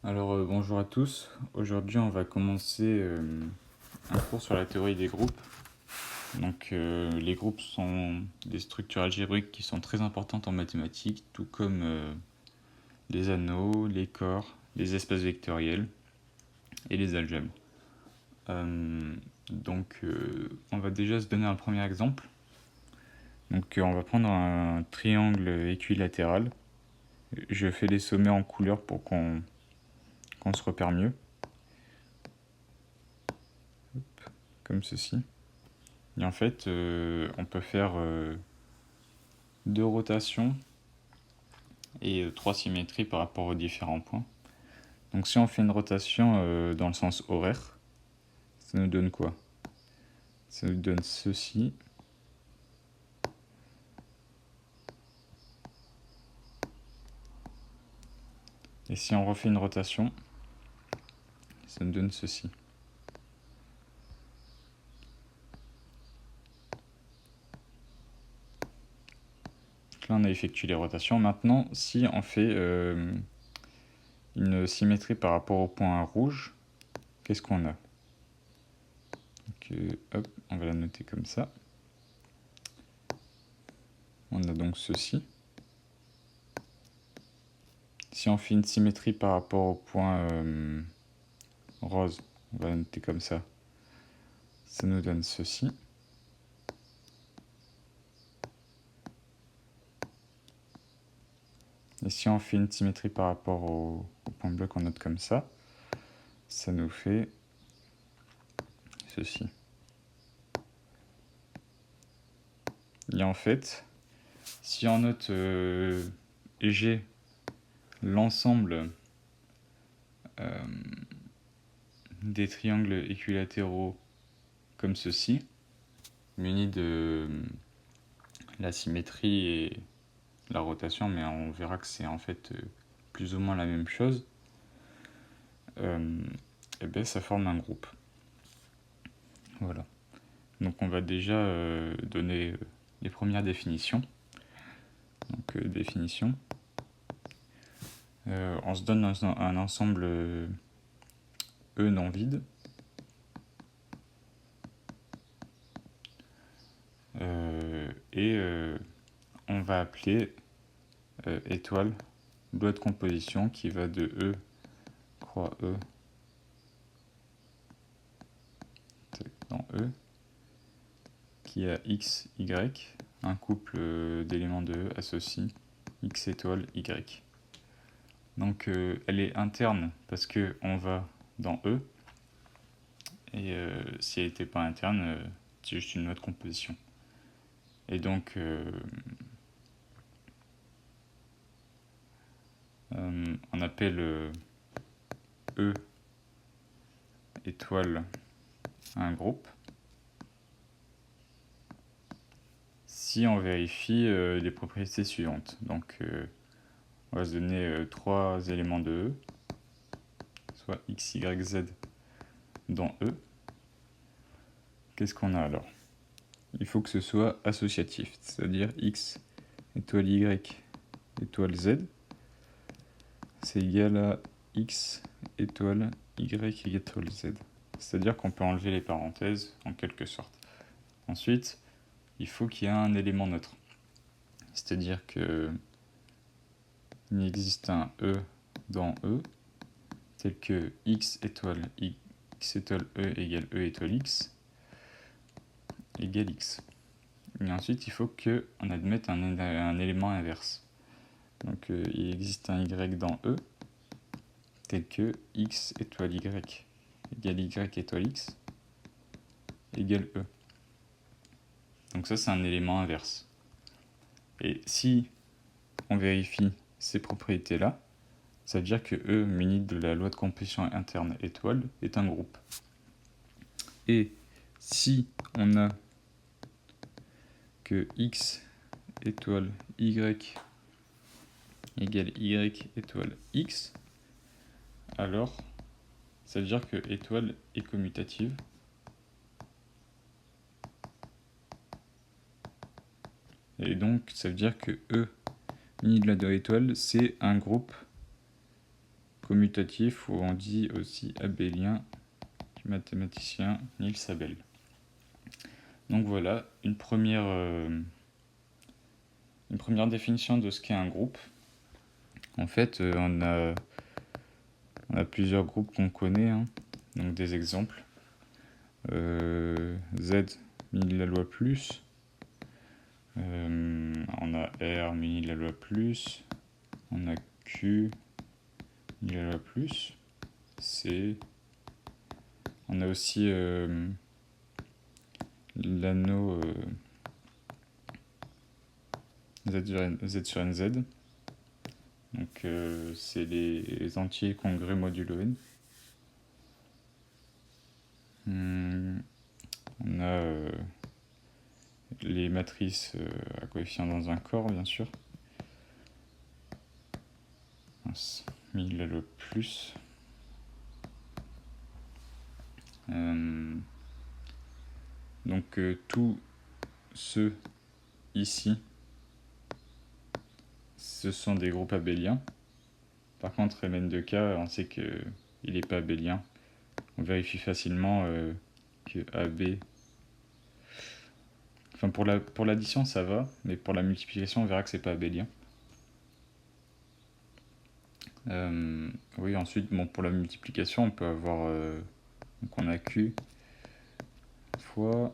Bonjour à tous. Aujourd'hui on va commencer un cours sur la théorie des groupes. Les groupes sont des structures algébriques qui sont très importantes en mathématiques, tout comme les anneaux, les corps, les espaces vectoriels et les algèbres. On va déjà se donner un premier exemple. On va prendre un triangle équilatéral. Je fais les sommets en couleur pour qu'on se repère mieux. Comme ceci. Et en fait, on peut faire 2 rotations et 3 symétries par rapport aux différents points. Donc si on fait une rotation dans le sens horaire, ça nous donne quoi? Ça nous donne ceci. Et si on refait une rotation, ça nous donne ceci. Donc là, on a effectué les rotations. Maintenant, si on fait une symétrie par rapport au point rouge, qu'est-ce qu'on a? Hop, on va la noter comme ça. On a donc ceci. Si on fait une symétrie par rapport au point rose, on va la noter comme ça. Ça nous donne ceci. Et si on fait une symétrie par rapport au point bleu qu'on note comme ça nous fait ceci. Et en fait, si on note G l'ensemble des triangles équilatéraux comme ceci, munis de la symétrie et la rotation, mais on verra que c'est en fait plus ou moins la même chose, et bien ça forme un groupe. Voilà. Donc on va déjà donner les premières définitions. Donc définition. On se donne un ensemble E non vide. On va appeler étoile loi de composition qui va de E croix E dans E qui a X, Y, un couple d'éléments de E associe X étoile Y. Donc elle est interne parce qu'on va dans E, et si elle n'était pas interne, c'est juste une loi de composition. Et donc on appelle E étoile un groupe si on vérifie les propriétés suivantes. Donc on va se donner 3 éléments de E, soit X, Y, Z dans E. Qu'est-ce qu'on a alors? Il faut que ce soit associatif, c'est-à-dire X étoile Y étoile Z, c'est égal à X étoile Y étoile Z. C'est-à-dire qu'on peut enlever les parenthèses en quelque sorte. Ensuite, il faut qu'il y ait un élément neutre. C'est-à-dire qu'il existe un E dans E, tel que X étoile E égale E étoile X égale X. Et ensuite, il faut qu'on admette un élément inverse. Donc il existe un Y dans E, tel que X étoile Y égale Y étoile X égale E. Donc ça, c'est un élément inverse. Et si on vérifie ces propriétés-là, ça veut dire que E, muni de la loi de composition interne étoile, est un groupe. Et si on a que X étoile Y égale Y étoile X, alors ça veut dire que étoile est commutative. Et donc ça veut dire que E muni de la loi étoile, c'est un groupe commutatif, ou on dit aussi abélien, du mathématicien Niels Abel. Donc voilà, une première définition de ce qu'est un groupe. En fait, on a plusieurs groupes qu'on connaît, hein. Donc des exemples. Z muni de la loi plus. On a R muni de la loi plus. On a Q muni de la loi plus. C. On a aussi l'anneau Z sur NZ. Donc c'est les entiers congrès modulo n. On a les matrices à coefficients dans un corps, bien sûr. 1000 la loi plus. Donc tous ceux ici, ce sont des groupes abéliens. Par contre, Mn de K, on sait qu'il n'est pas abélien. On vérifie facilement que AB... Enfin, pour l'addition, ça va, mais pour la multiplication, on verra que c'est pas abélien. Oui, ensuite, bon, pour la multiplication, on peut avoir... donc on a Q fois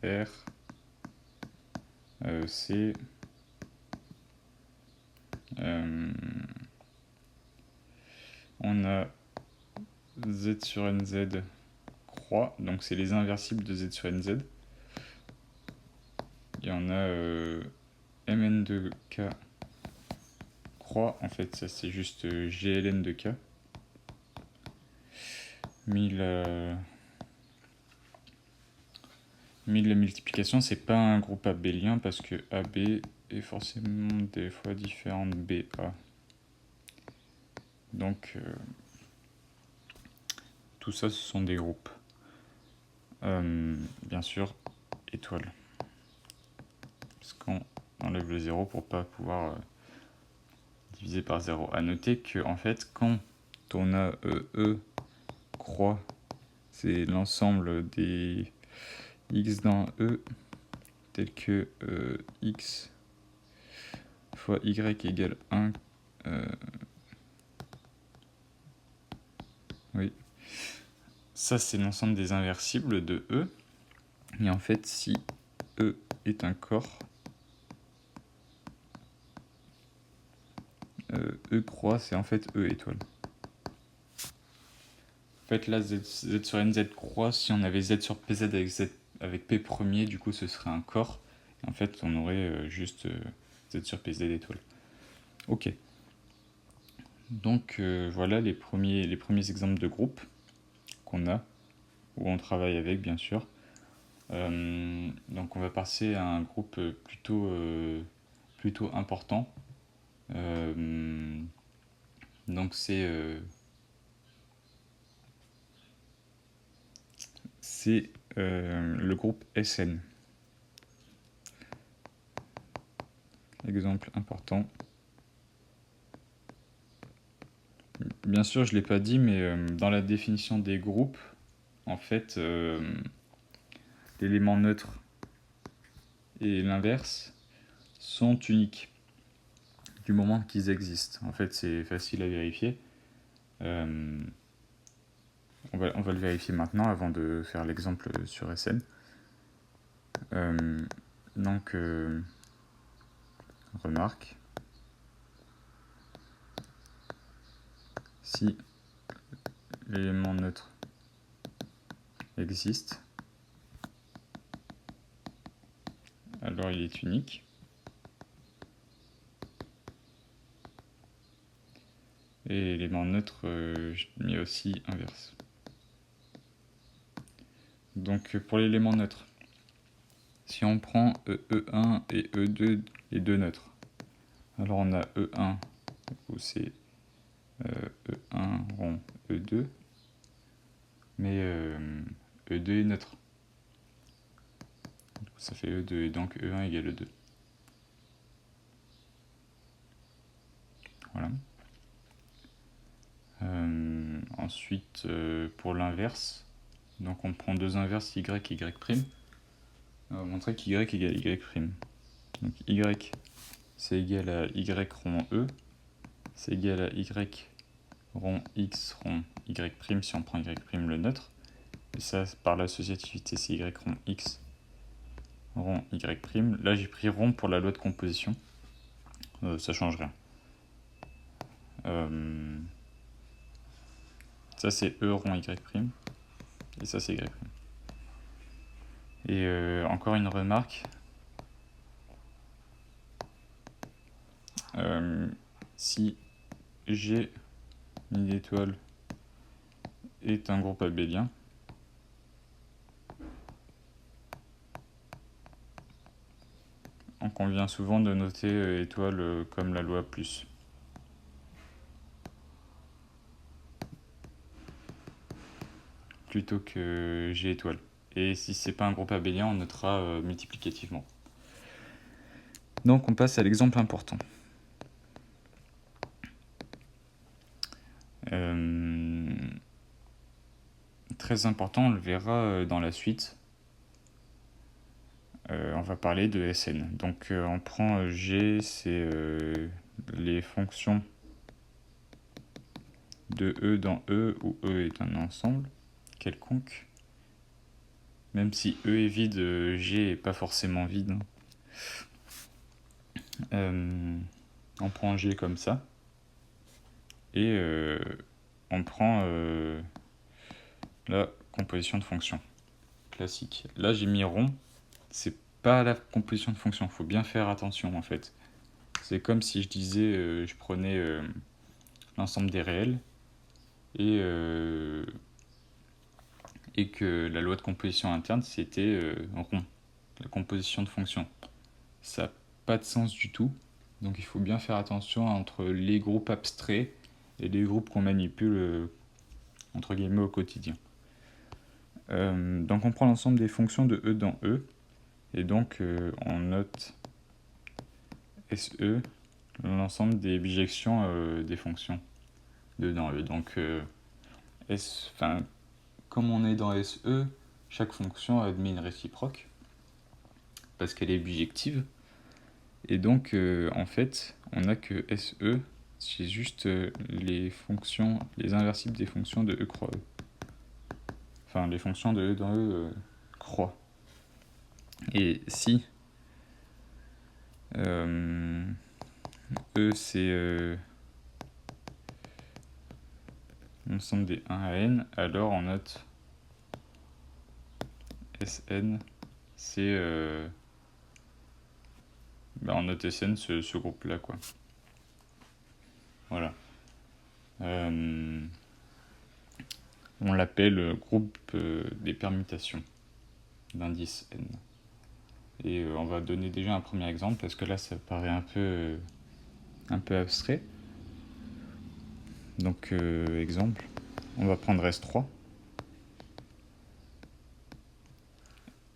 R C on a Z sur NZ croix, donc c'est les inversibles de Z sur NZ. Et on a Mn de K croix, en fait ça c'est juste GLN de K. 1000 la multiplication, c'est pas un groupe abélien parce que AB est forcément des fois différent de BA. Donc tout ça, ce sont des groupes. Bien sûr, étoile. Parce qu'on enlève le 0 pour pas pouvoir diviser par 0. A noter que en fait, quand on a E croix, c'est l'ensemble des x dans E, tel que x fois y égale 1. Oui. Ça, c'est l'ensemble des inversibles de E. Et en fait, si E est un corps, E croix, c'est en fait E étoile. En fait, là, Z sur NZ croix, si on avait Z sur PZ avec P premier, du coup, ce serait un corps. Et en fait, on aurait juste Z sur PZ étoile. Ok. Donc, voilà les premiers exemples de groupes qu'on a, où on travaille avec, bien sûr. Donc, on va passer à un groupe plutôt important. Donc, c'est le groupe SN. Exemple important. Bien sûr, je ne l'ai pas dit, mais dans la définition des groupes, en fait, l'élément neutre et l'inverse sont uniques du moment qu'ils existent. En fait, c'est facile à vérifier. On va le vérifier maintenant avant de faire l'exemple sur SN. Donc, remarque, si l'élément neutre existe, alors il est unique. Et l'élément neutre, je mets aussi inverse. Donc pour l'élément neutre, si on prend E1 et E2, les deux neutres, alors on a E1, où c'est E1 rond E2, mais E2 est neutre. Ça fait E2, et donc E1 égale E2. Voilà. Ensuite, pour l'inverse, donc on prend deux inverses y, y'. On va montrer qu'y égale y'. Donc y, c'est égal à y rond e, c'est égal à y rond x rond y' si on prend y' le neutre. Et ça, par l'associativité, c'est y rond x rond y'. Là, j'ai pris rond pour la loi de composition. Ça change rien. Ça, c'est e rond y'. Et ça, c'est y'. Et encore une remarque. Si G une étoile est un groupe abélien, on convient souvent de noter étoile comme la loi plus. Plutôt que G étoile. Et si c'est pas un groupe abélien, on notera multiplicativement. Donc on passe à l'exemple important. Très important, on le verra dans la suite. On va parler de Sn. Donc on prend G, c'est les fonctions de E dans E, où E est un ensemble quelconque. Même si E est vide, G n'est pas forcément vide. On prend G comme ça. Et on prend la composition de fonctions classique. Là, j'ai mis rond. C'est pas la composition de fonctions. Il faut bien faire attention, en fait. C'est comme si je disais, je prenais l'ensemble des réels et que la loi de composition interne, c'était rond, la composition de fonctions. Ça n'a pas de sens du tout. Donc il faut bien faire attention entre les groupes abstraits et les groupes qu'on manipule entre guillemets au quotidien. Donc on prend l'ensemble des fonctions de E dans E, et donc on note SE, l'ensemble des bijections des fonctions de E dans E. Donc comme on est dans SE, chaque fonction admet une réciproque, parce qu'elle est bijective. Et donc, en fait, on n'a que SE, c'est juste les fonctions, les inversibles des fonctions de E croix E. Enfin, les fonctions de E dans E croix. Et si E c'est l'ensemble des 1 à n, alors on note Sn, c'est on note Sn ce groupe-là, quoi. Voilà. On l'appelle groupe des permutations d'indice n. Et on va donner déjà un premier exemple parce que là ça paraît un peu abstrait. Donc exemple, on va prendre S3.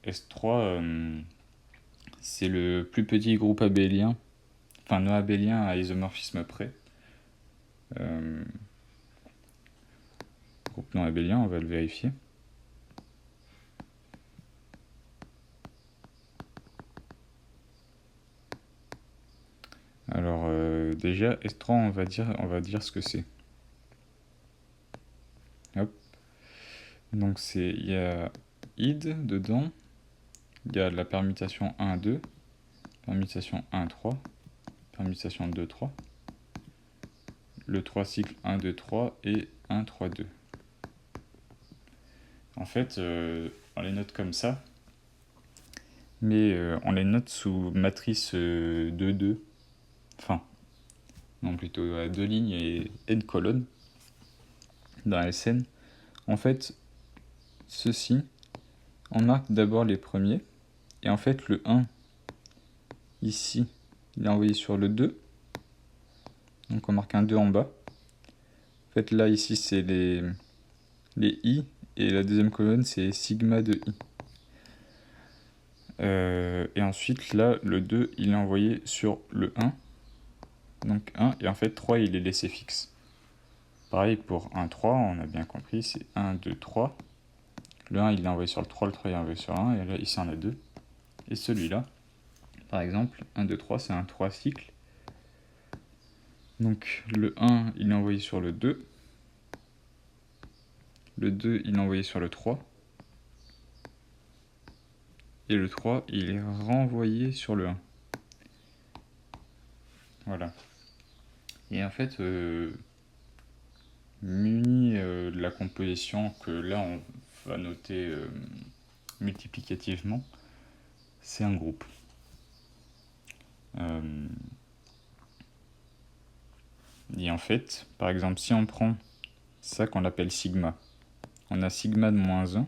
S3 c'est le plus petit groupe abélien, enfin non abélien à isomorphisme près. Groupe non abélien, on va le vérifier. Alors déjà S3 on va dire ce que c'est. Hop. Donc il y a id dedans, il y a la permutation 1, 2, permutation 1, 3, permutation 2, 3, le 3 cycle 1, 2, 3 et 1, 3, 2. En fait, on les note comme ça, mais on les note sous matrice 2, 2, enfin, non plutôt à 2 lignes et n colonnes dans Sn. En fait, ceci, on marque d'abord les premiers, et en fait le 1, ici, il est envoyé sur le 2, donc on marque un 2 en bas. En fait là, ici, c'est les i, et la deuxième colonne, c'est sigma de i. Et ensuite, là, le 2, il est envoyé sur le 1, donc 1, et en fait 3, il est laissé fixe. Pareil pour 1, 3, on a bien compris, c'est 1, 2, 3. Le 1, il est envoyé sur le 3, le 3 il est envoyé sur le 1, et là, ici, on a 2. Et celui-là, par exemple, 1, 2, 3, c'est un 3 cycles. Donc, le 1, il est envoyé sur le 2. Le 2, il est envoyé sur le 3. Et le 3, il est renvoyé sur le 1. Voilà. Et en fait, muni de la composition que là, on va noter multiplicativement, c'est un groupe. Et en fait, par exemple, si on prend ça qu'on appelle sigma, on a sigma de moins 1.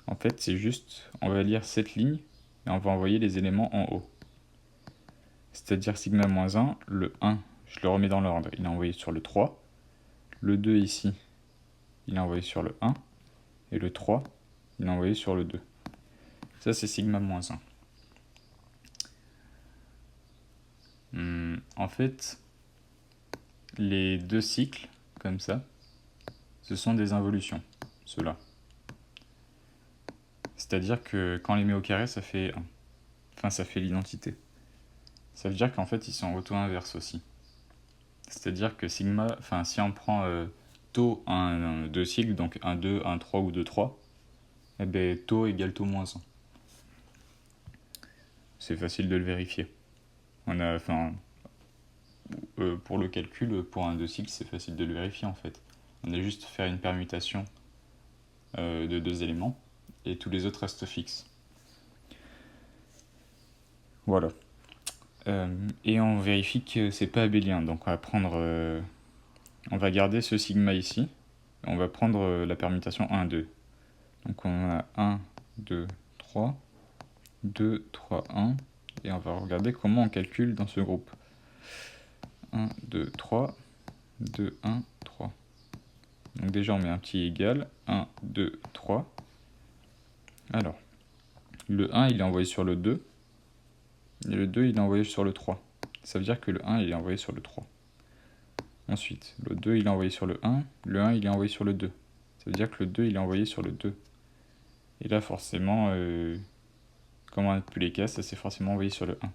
En fait, c'est juste, on va lire cette ligne et on va envoyer les éléments en haut. C'est-à-dire sigma moins 1, le 1, je le remets dans l'ordre, il est envoyé sur le 3. Le 2 ici, il est envoyé sur le 1. Et le 3, il est envoyé sur le 2. Ça, c'est sigma moins 1. En fait, les deux cycles, comme ça, ce sont des involutions, ceux-là. C'est-à-dire que quand on les met au carré, ça fait 1. Enfin, ça fait l'identité. Ça veut dire qu'en fait, ils sont auto-inverses aussi. C'est-à-dire que sigma, enfin, si on prend taux 2 cycles, donc 1, 2, 1, 3 ou 2, 3, eh bien, taux égale taux moins 1. C'est facile de le vérifier. On a, enfin, pour le calcul, pour un 2 cycles, c'est facile de le vérifier en fait. On a juste à faire une permutation de deux éléments et tous les autres restent fixes. Voilà. Et on vérifie que c'est pas abélien. Donc on va prendre, on va garder ce sigma ici. On va prendre la permutation 1, 2. Donc on a 1, 2, 3, 2, 3, 1. Et on va regarder comment on calcule dans ce groupe. 1, 2, 3, 2, 1, 3. Donc déjà on met un petit égal, 1, 2, 3. Alors, le 1 il est envoyé sur le 2, et le 2 il est envoyé sur le 3. Ça veut dire que le 1 il est envoyé sur le 3. Ensuite, le 2 il est envoyé sur le 1 il est envoyé sur le 2. Ça veut dire que le 2 il est envoyé sur le 2. Et là forcément, comme on a tous les cas, ça s'est forcément envoyé sur le 1.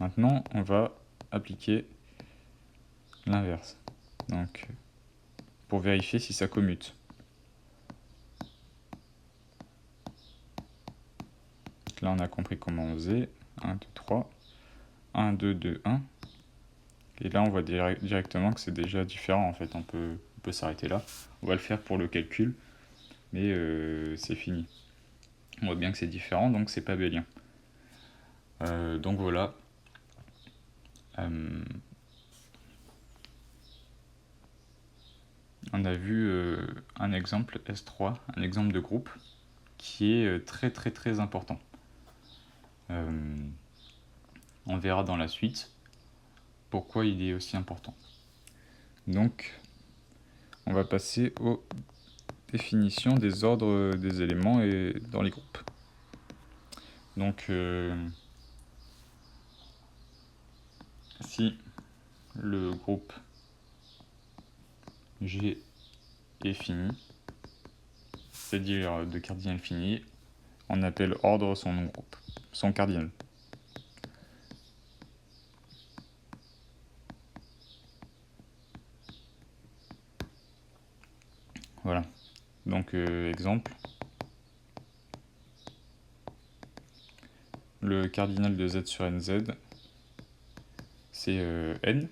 Maintenant, on va appliquer l'inverse. Donc, pour vérifier si ça commute. Là, on a compris comment on faisait. 1, 2, 3. 1, 2, 2, 1. Et là, on voit directement que c'est déjà différent. En fait, on peut s'arrêter là. On va le faire pour le calcul, mais c'est fini. On voit bien que c'est différent, donc c'est pas abélien. Donc voilà. On a vu un exemple S3, un exemple de groupe qui est très très très important. On verra dans la suite pourquoi il est aussi important. Donc, on va passer aux définitions des ordres des éléments et dans les groupes. Donc, si le groupe G est fini, c'est-à-dire de cardinal fini, on appelle ordre son groupe, son cardinal. Voilà. Donc, exemple. Le cardinal de z sur nz, c'est n.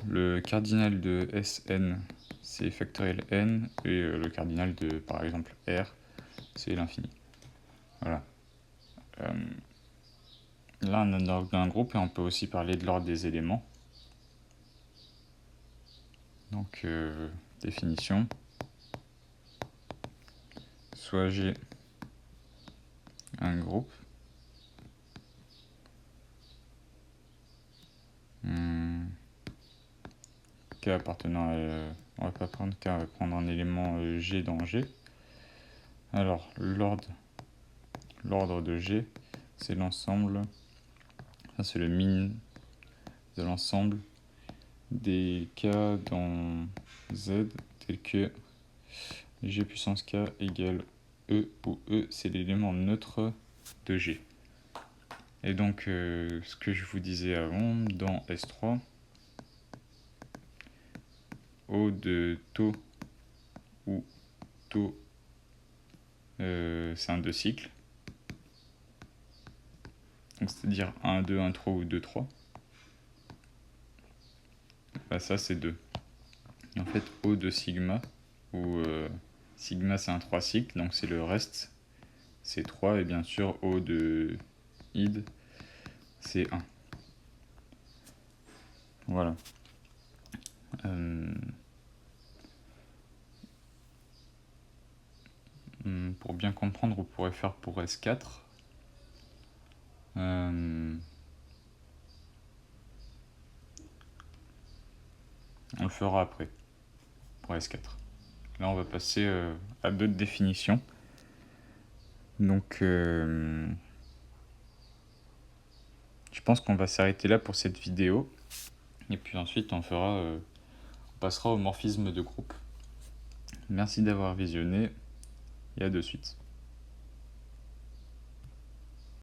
Le cardinal de Sn, c'est factoriel n. Et le cardinal de, par exemple, R, c'est l'infini. Voilà. Là, on a l'ordre d'un groupe et on peut aussi parler de l'ordre des éléments. Donc, définition. Soit j'ai un groupe K appartenant à... on va pas prendre K, on va prendre un élément G dans G. Alors, l'ordre de G, c'est l'ensemble, c'est le min de l'ensemble des cas dans Z tels que G puissance K égale E, où E c'est l'élément neutre de G. Et donc, ce que je vous disais avant, dans S3, O de taux, où taux c'est un 2 cycles, c'est-à-dire 1, 2, 1, 3 ou 2, 3, bah ça c'est 2. Et en fait, O de sigma, où sigma c'est un 3 cycles, donc c'est le reste, c'est 3, et bien sûr O de id, c'est 1. Voilà. Pour bien comprendre, on pourrait faire pour S4. On le fera après, pour S4. Là, on va passer à d'autres définitions. Donc, je pense qu'on va s'arrêter là pour cette vidéo. Et puis ensuite, on passera au morphisme de groupe. Merci d'avoir visionné et à de suite.